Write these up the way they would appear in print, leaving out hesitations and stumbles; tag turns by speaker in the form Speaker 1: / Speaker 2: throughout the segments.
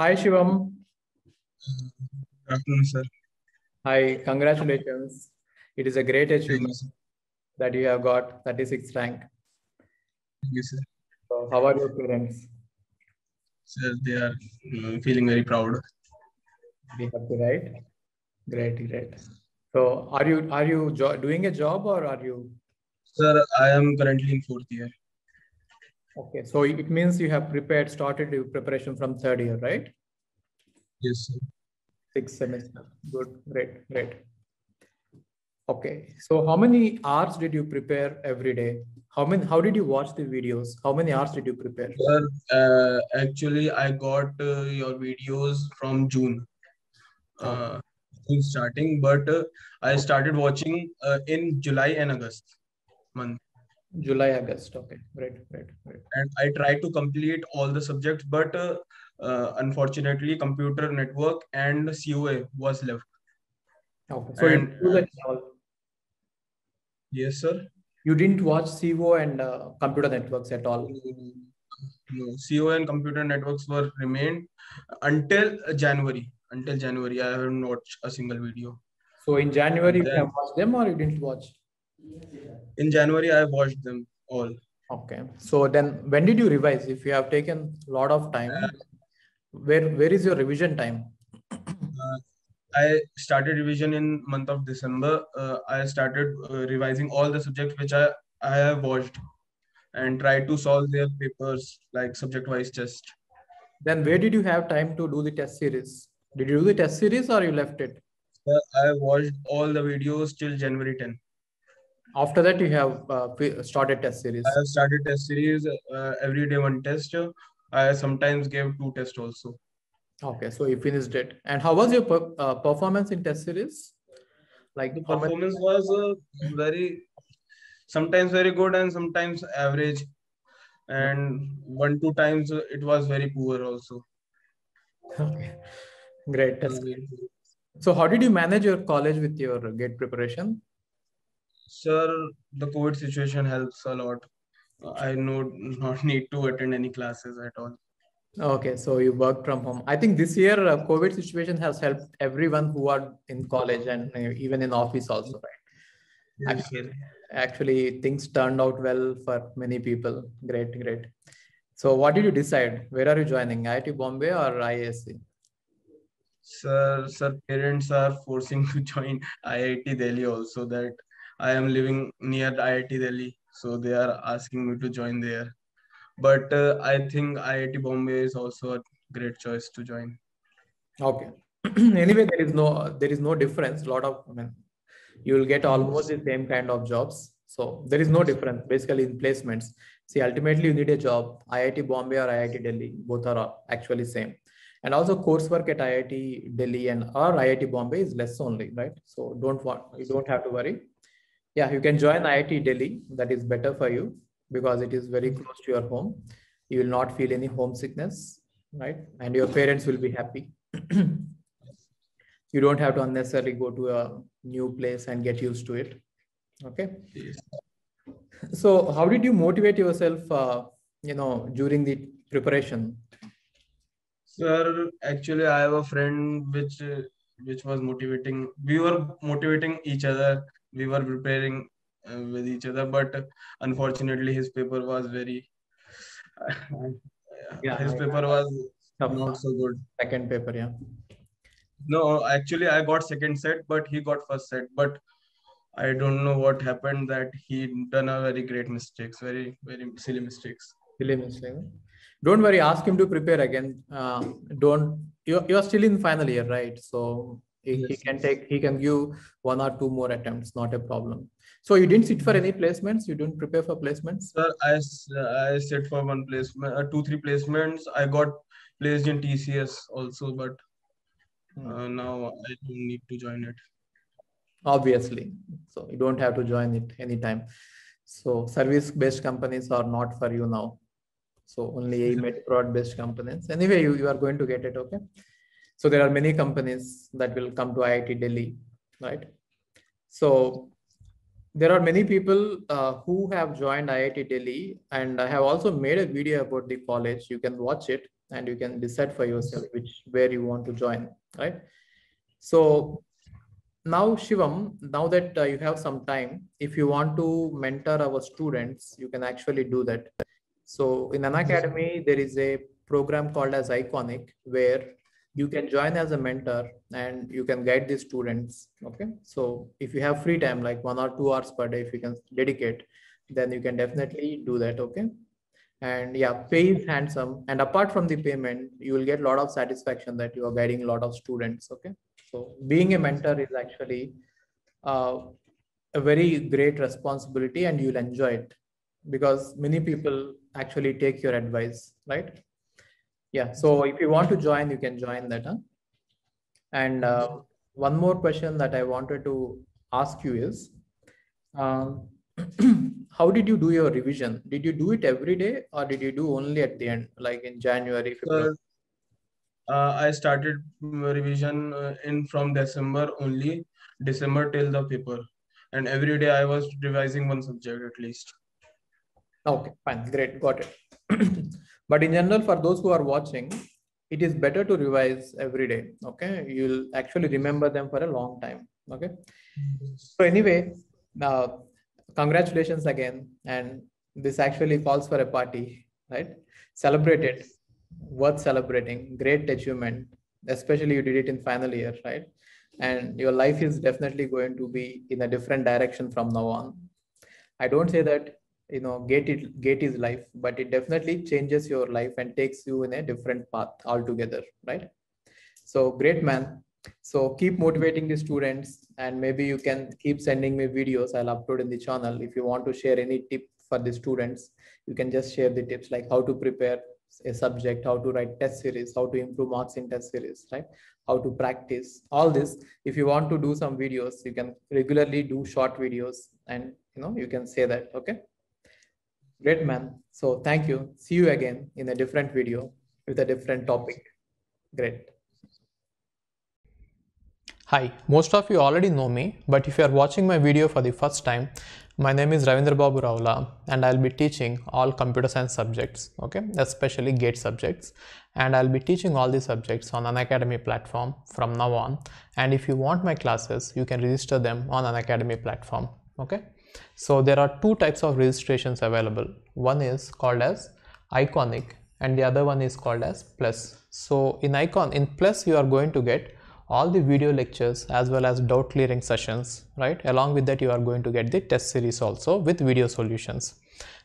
Speaker 1: Hi Shivam.
Speaker 2: Good afternoon, sir.
Speaker 1: Hi, congratulations. It is a great
Speaker 2: Thank you,
Speaker 1: achievement
Speaker 2: sir.
Speaker 1: that you have got 36th rank.
Speaker 2: Thank you, sir.
Speaker 1: So how are your parents?
Speaker 2: Sir, they are feeling very proud.
Speaker 1: Be happy, right? Great, great. So are you doing a job or are you
Speaker 2: Sir, I am currently in fourth year.
Speaker 1: okay? So it means you have started your preparation from third year, right?
Speaker 2: Yes, sir.
Speaker 1: Sixth semester. Good, great, great. Okay. So how many hours did you prepare every day? How did you watch the videos? How many hours did you prepare?
Speaker 2: Sir, actually, I got your videos from June,
Speaker 1: Okay.
Speaker 2: uh, June starting, but I started watching in July and August month,
Speaker 1: July, August. Okay. Great, great, great.
Speaker 2: and I tried to complete all the subjects, but unfortunately, computer network and COA was left.
Speaker 1: Okay. So you
Speaker 2: And
Speaker 1: didn't do that at all.
Speaker 2: yes, sir.
Speaker 1: You didn't watch CVO and computer networks at all.
Speaker 2: No, CO and computer networks were remained until January. Until January, I haven't watched a single video.
Speaker 1: So in January,
Speaker 2: And
Speaker 1: you have
Speaker 2: then
Speaker 1: watched them or you didn't watch?
Speaker 2: in January, I watched them all.
Speaker 1: Okay. So then when did you revise? If you have taken a lot of time, where is your revision time?
Speaker 2: Uh, I started revision in month of December. I started revising all the subjects which I have watched and tried to solve their papers like subject-wise test.
Speaker 1: Then where did you have time to do the test series? Did you do the test series or you left it?
Speaker 2: I watched all the videos till January 10.
Speaker 1: After that, you have started test
Speaker 2: I
Speaker 1: series.
Speaker 2: have started test series every day one test. I sometimes gave two tests also.
Speaker 1: Okay. So you finished it. And how was your performance in test series? Like
Speaker 2: The
Speaker 1: how many?
Speaker 2: performance was very sometimes very good and sometimes average, and one two times it was very poor also.
Speaker 1: Okay. Great.
Speaker 2: Uh,
Speaker 1: That's great. So how did you manage your college with your gate preparation?
Speaker 2: Sir, the COVID situation helps a lot. I know not need to attend any classes at all.
Speaker 1: Okay, so you work from home. I think this year COVID situation has helped everyone who are in college and even in office also, right?
Speaker 2: Yes, sir.
Speaker 1: Actually, things turned out well for many people. Great, great. So what did you decide? Where are you joining? IIT Bombay or IISc?
Speaker 2: Sir, parents are forcing to join IIT Delhi also, that I am living near IIT Delhi, so they are asking me to join there. But I think IIT Bombay is also a great choice to join.
Speaker 1: Okay. Anyway, there is no difference. A lot of, I mean, you will get almost
Speaker 2: Yes.
Speaker 1: the same kind of jobs. So there is no difference basically in placements. See, ultimately you need a job. IIT Bombay or IIT Delhi, both are actually same. And also coursework at IIT Delhi and or IIT Bombay is less only, right? So you don't have to worry. Yeah, you can join IIT Delhi. That is better for you because it is very close to your home. You will not feel any homesickness, right? And your parents will be happy. You don't have to unnecessarily go to a new place and get used to it. Okay.
Speaker 2: Yes.
Speaker 1: So how did you motivate yourself, during the preparation?
Speaker 2: Sir, actually, I have a friend which was motivating. We were motivating each other. We were preparing with each other, but unfortunately, his paper was very.
Speaker 1: Yeah,
Speaker 2: His paper was
Speaker 1: tough
Speaker 2: not so good.
Speaker 1: second paper. Yeah.
Speaker 2: No, actually, I got second set, but he got first set. But I don't know what happened, that he done a very great mistakes, very silly mistakes.
Speaker 1: Silly mistake. Don't worry. Ask him to prepare again. Don't. You're still in final year, right? So he
Speaker 2: Yes,
Speaker 1: can
Speaker 2: yes.
Speaker 1: take. He can give one or two more attempts. Not a problem. So you didn't sit for any placements. You didn't prepare for placements.
Speaker 2: Sir, I sit for one placement, two three placements. I got placed in TCS also, but
Speaker 1: Hmm.
Speaker 2: now I don't need to join it.
Speaker 1: Obviously. So you don't have to join it anytime. So service-based companies are not for you now. So only AIMET prod-based companies. Anyway, you are going to get it, okay? So there are many companies that will come to IIT Delhi, right? So there are many people who have joined IIT Delhi, and I have also made a video about the college. You can watch it. and you can decide for yourself where you want to join, right? So now Shivam, now that you have some time, if you want to mentor our students, you can actually do that. So in Unacademy, there is a program called as Iconic, where you can join as a mentor and you can guide the students. Okay. So if you have free time, like 1 or 2 hours per day, if you can dedicate, then you can definitely do that. Okay. And yeah, pay is handsome. And apart from the payment, you will get a lot of satisfaction that you are guiding a lot of students. Okay. So being a mentor is actually uh, a very great responsibility, and you'll enjoy it because many people actually take your advice, right? Yeah. So if you want to join, you can join that. Huh? And one more question that I wanted to ask you is, um, how did you do your revision? Did you do it every day, or did you do only at the end, like in January, February?
Speaker 2: Sir, I started revision in from December only, December till the paper, and every day I was revising one subject at least.
Speaker 1: Okay, fine, great, got it. But in general, for those who are watching, it is better to revise every day. Okay, you'll actually remember them for a long time. Okay. So anyway, now congratulations again, and this actually calls for a party, right? Celebrate it, worth celebrating, great achievement, especially you did it in final year, right? And your life is definitely going to be in a different direction from now on. I don't say that gate is life, but it definitely changes your life and takes you in a different path altogether, right? So great, man. So keep motivating the students, and maybe you can keep sending me videos. I'll upload in the channel. If you want to share any tip for the students, you can just share the tips, like how to prepare a subject, how to write test series, how to improve marks in test series, right? How to practice all this. If you want to do some videos, you can regularly do short videos, and you can say that. Okay. Great, man. So thank you. See you again in a different video with a different topic. Great.
Speaker 3: Hi, most of you already know me, but if you are watching my video for the first time, my name is Ravindra Babu Raula, and I'll be teaching all computer science subjects, okay, especially GATE subjects, and I'll be teaching all these subjects on Unacademy platform from now on. And if you want my classes, you can register them on Unacademy platform, okay. So there are two types of registrations available. One is called as Iconic, and the other one is called as Plus. So in Plus, you are going to get all the video lectures as well as doubt clearing sessions, right? Along with that, you are going to get the test series also with video solutions.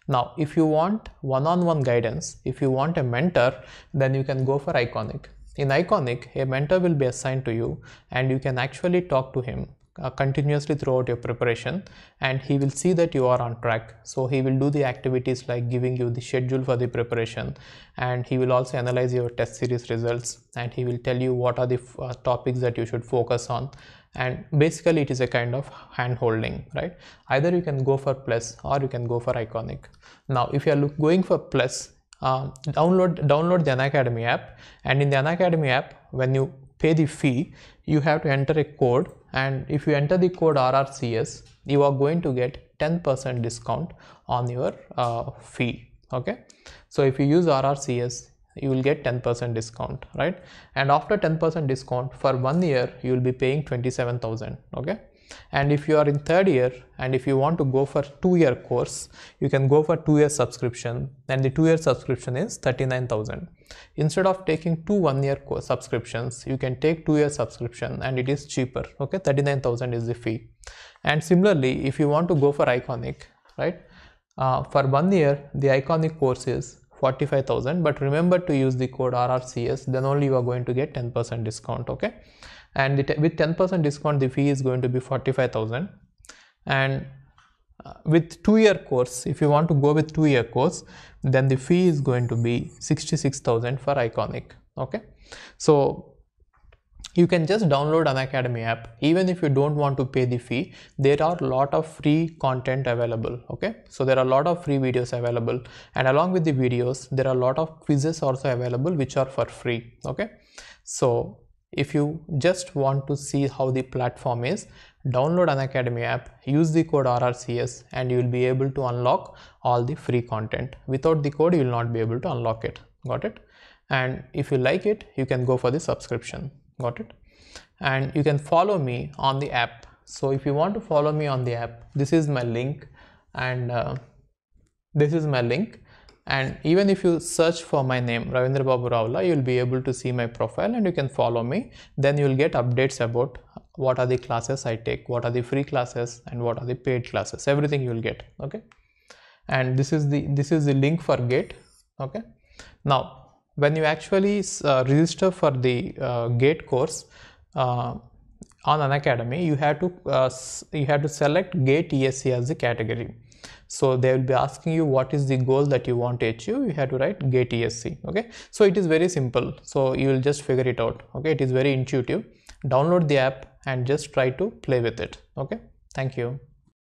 Speaker 3: Now, if you want one-on-one guidance, if you want a mentor, then you can go for Iconic. In Iconic, a mentor will be assigned to you, and you can actually talk to him continuously throughout your preparation, and he will see that you are on track. So he will do the activities like giving you the schedule for the preparation, and he will also analyze your test series results, and he will tell you what are the topics that you should focus on. And basically it is a kind of hand holding, right? Either you can go for Plus or you can go for Iconic. Now if you are going for Plus, download the Unacademy app, and in the Unacademy app, when you pay the fee, you have to enter a code, and if you enter the code RRCS, you are going to get 10% discount on your fee, okay. So if you use RRCS, you will get 10% discount, right? And after 10% discount for 1 year, you will be paying 27,000, okay. And if you are in third year, and if you want to go for 2-year course, you can go for 2-year subscription, and the 2-year subscription is 39,000. Instead of taking 2 1-year course subscriptions, you can take 2-year subscription, and it is cheaper, okay. 39,000 is the fee. And similarly, if you want to go for Iconic, right, for 1 year, the Iconic course is 45,000, but remember to use the code RRCS, then only you are going to get 10% discount, okay. And with 10% discount, the fee is going to be 45,000. And with 2-year course, if you want to go with 2-year course, then the fee is going to be 66,000 for Iconic, okay. So you can just download Unacademy app. Even if you don't want to pay the fee, there are a lot of free content available, okay. So there are a lot of free videos available, and along with the videos, there are a lot of quizzes also available which are for free, okay. So if you just want to see how the platform is, download Unacademy app, use the code RRCS, and you will be able to unlock all the free content. Without the code, you will not be able to unlock it. Got it? and if you like it, you can go for the subscription. Got it? And you can follow me on the app. So if you want to follow me on the app, this is my link, and this is my link. And even if you search for my name, Ravindra Babu Ravula, you'll be able to see my profile and you can follow me. Then you'll get updates about what are the classes I take, what are the free classes, and what are the paid classes. Everything you will get. Okay. And this is the link for GATE. Okay. Now, when you actually register for the GATE course on Unacademy, you have to select GATE ESE as the category. So they will be asking you what is the goal that you want to achieve. You have to write GATE ESE. Okay. So it is very simple. So you will just figure it out. Okay. It is very intuitive. Download the app and just try to play with it. Okay. Thank you.